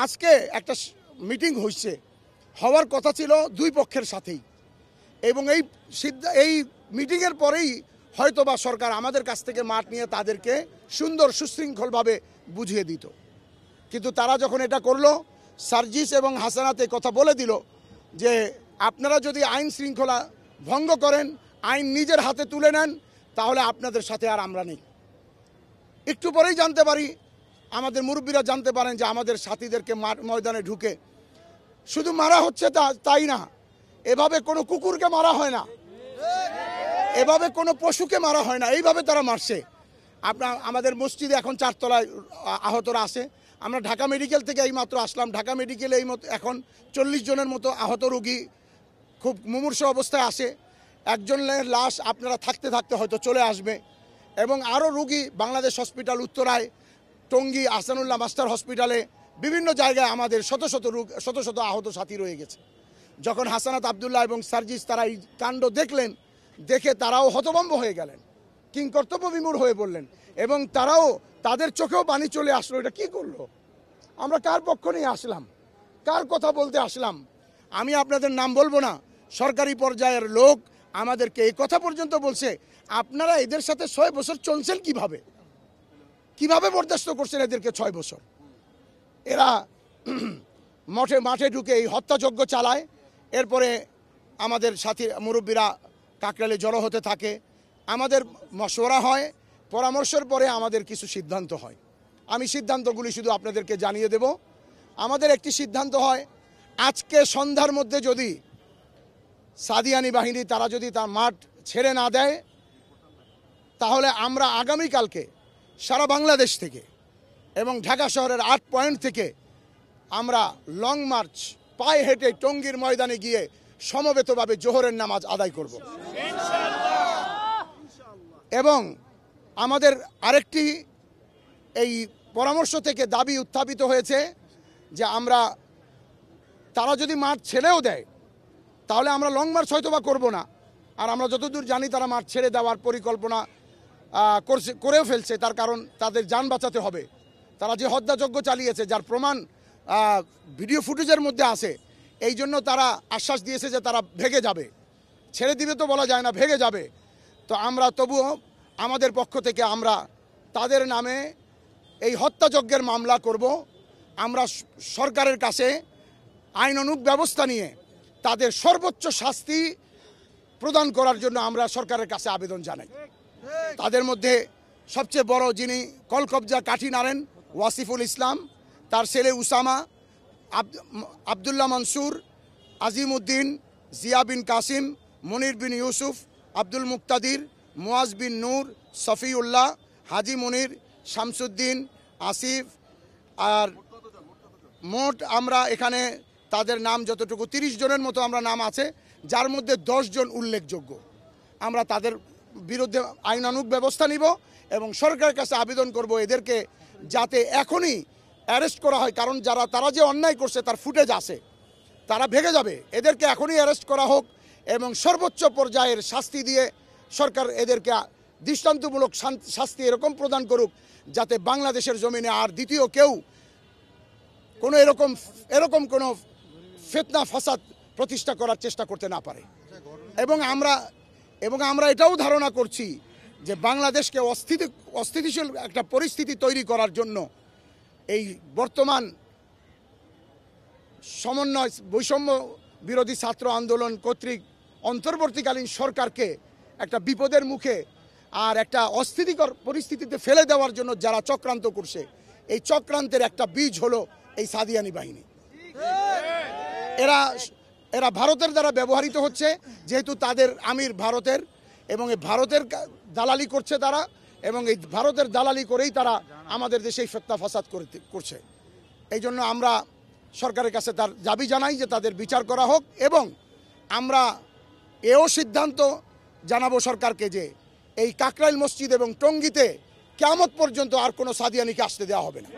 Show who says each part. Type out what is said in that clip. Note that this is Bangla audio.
Speaker 1: আজকে একটা মিটিং হয়েছে, হওয়ার কথা ছিল দুই পক্ষের সাথেই, এবং এই মিটিংয়ের পরেই হয়তোবা সরকার আমাদের কাছ থেকে মাঠ নিয়ে তাদেরকে সুন্দর সুশৃঙ্খলভাবে বুঝিয়ে দিত। কিন্তু তারা যখন এটা করলো, সার্জিস এবং হাসানাতে কথা বলে দিল যে আপনারা যদি আইন শৃঙ্খলা ভঙ্গ করেন, আইন নিজের হাতে তুলে নেন, তাহলে আপনাদের সাথে আর আমরা নেই। একটু পরেই জানতে পারি, আমাদের মুরব্বীরা জানতে পারেন যে আমাদের সাথীদেরকে ময়দানে ঢুকে শুধু মারা হচ্ছে তাই না, এভাবে কোনো কুকুরকে মারা হয় না, এভাবে কোনো পশুকে মারা হয় না, এইভাবে তারা মারছে। আমাদের মসজিদে এখন 4 তলায় আহতরা আছে। আমরা ঢাকা মেডিকেল থেকে এইমাত্র আসলাম। ঢাকা মেডিকেলে এখন 40 জনের মতো আহত রোগী খুব মুমূর্ষু অবস্থায় আসে। একজনের লাশ আপনারা থাকতে থাকতে হয়তো চলে আসবে, এবং আরও রোগী বাংলাদেশ হসপিটাল, উত্তরায়, টঙ্গী, আহসানুল্লাহ মাস্টার হসপিটালে, বিভিন্ন জায়গায় আমাদের শত শত আহত সাথী রয়ে গেছে। যখন হাসানাত আবদুল্লাহ এবং সার্জিস তারা এই কাণ্ড দেখলেন, দেখে তারাও হতভম্ব হয়ে গেলেন, কিংকর্তব্য বিমূঢ় হয়ে পড়লেন, এবং তারাও তাদের চোখেও পানি চলে আসলো। এটা কি করলো? আমরা কার পক্ষ নিয়ে আসলাম? কার কথা বলতে আসলাম? আমি আপনাদের নাম বলবো না, সরকারি পর্যায়ের লোক আমাদেরকে এই কথা পর্যন্ত বলছে, আপনারা এদের সাথে 6 বছর চলছেন কিভাবে বরদাস্ত করছেন এদেরকে 6 বছর? এরা মাঠে ঢুকে এই হত্যাযজ্ঞ চালায়। এরপরে আমাদের সাথী মুরব্বীরা কাকরাইলে জড়ো হতে থাকে, আমাদের মশওয়ারা হয়, পরামর্শের পরে আমাদের কিছু সিদ্ধান্ত হয়। আমি সিদ্ধান্তগুলি শুধু আপনাদেরকে জানিয়ে দেব। আমাদের একটি সিদ্ধান্ত হয়, আজকে সন্ধ্যার মধ্যে যদি সাদিয়ানি বাহিনী তারা যদি তার মাঠ ছেড়ে না দেয়, তাহলে আমরা আগামীকালকে সারা বাংলাদেশ থেকে এবং ঢাকা শহরের 8 পয়েন্ট থেকে আমরা লং মার্চ পায়ে হেঁটে টঙ্গীর ময়দানে গিয়ে সমবেতভাবে জোহরের নামাজ আদায় করব। এবং আমাদের আরেকটি এই পরামর্শ থেকে দাবি উত্থাপিত হয়েছে যে তারা যদি মাঠ ছেড়েও দেয়, তাহলে আমরা লং মার্চ হয়তো বা করবো না। আর আমরা যতদূর জানি তারা মাঠ ছেড়ে দেওয়ার পরিকল্পনা করেও ফেলছে, তার কারণ তাদের যান বাঁচাতে হবে। তারা যে হত্যাযজ্ঞ চালিয়েছে, যার প্রমাণ ভিডিও ফুটেজের মধ্যে আছে, এই জন্য তারা আশ্বাস দিয়েছে যে তারা ভেগে যাবে, ছেড়ে দিবে তো বলা যায় না, ভেগে যাবে। তো আমরা তবুও আমাদের পক্ষ থেকে আমরা তাদের নামে এই হত্যাযজ্ঞের মামলা করব। আমরা সরকারের কাছে আইনানুগ ব্যবস্থা নিয়ে তাদের সর্বোচ্চ শাস্তি প্রদান করার জন্য আমরা সরকারের কাছে আবেদন জানাই। তাদের মধ্যে সবচেয়ে বড় যিনি কলকবজা কাঠি নাড়েন, ওয়াসিফুল ইসলাম, তার ছেলে উসামা, আবদুল্লাহ মনসুর, আজিম উদ্দিন, জিয়া বিন কাসিম, মনির বিন ইউসুফ, আব্দুল মুক্তাদির, মুয়াজ বিন নূর, সফিউল্লাহ, হাজি মনির, শামসুদ্দিন, আসিফ, আর মোট আমরা এখানে তাদের নাম যতটুকু 30 জনের মতো আমরা নাম আছে, যার মধ্যে 10 জন উল্লেখযোগ্য। আমরা তাদের বিরুদ্ধে আইনানুগ ব্যবস্থা নিব এবং সরকারের কাছে আবেদন করব এদেরকে যাতে এখনই অ্যারেস্ট করা হয়, কারণ তারা যে অন্যায় করছে তার ফুটেজ আছে, তারা ভেগে যাবে। এদেরকে এখনই অ্যারেস্ট করা হোক এবং সর্বোচ্চ পর্যায়ের শাস্তি দিয়ে সরকার এদেরকে দৃষ্টান্তমূলক শাস্তি এরকম প্রদান করুক যাতে বাংলাদেশের জমিনে আর দ্বিতীয় কেউ কোনো এরকম কোনো ফিতনা ফাসাদ প্রতিষ্ঠা করার চেষ্টা করতে না পারে। এবং আমরা এটাও ধারণা করছি যে বাংলাদেশকে অস্থিতিশীল একটা পরিস্থিতি তৈরি করার জন্য এই বর্তমান সমন্বয় বৈষম্য বিরোধী ছাত্র আন্দোলন কর্তৃক অন্তর্বর্তীকালীন সরকারকে একটা বিপদের মুখে আর একটা অস্থিতিকর পরিস্থিতিতে ফেলে দেওয়ার জন্য যারা চক্রান্ত করছে, এই চক্রান্তের একটা বীজ হলো এই সাদিয়ানি বাহিনী। এরা ভারতের দ্বারা ব্যবহৃত হচ্ছে, যেহেতু তাদের আমির ভারতের, এবং এই ভারতের দালালি করছে তারা, এবং এই ভারতের দালালি করেই তারা আমাদের দেশে ফিতনা ফাসাদ করছে। এই জন্য আমরা সরকারের কাছে তার দাবি জানাই যে তাদের বিচার করা হোক, এবং আমরা এও সিদ্ধান্ত জানাবো সরকারকে যে এই কাকরাইল মসজিদ এবং টঙ্গীতে কিয়ামত পর্যন্ত আর কোনো সাদিয়ানিকে আসতে দেওয়া হবে না।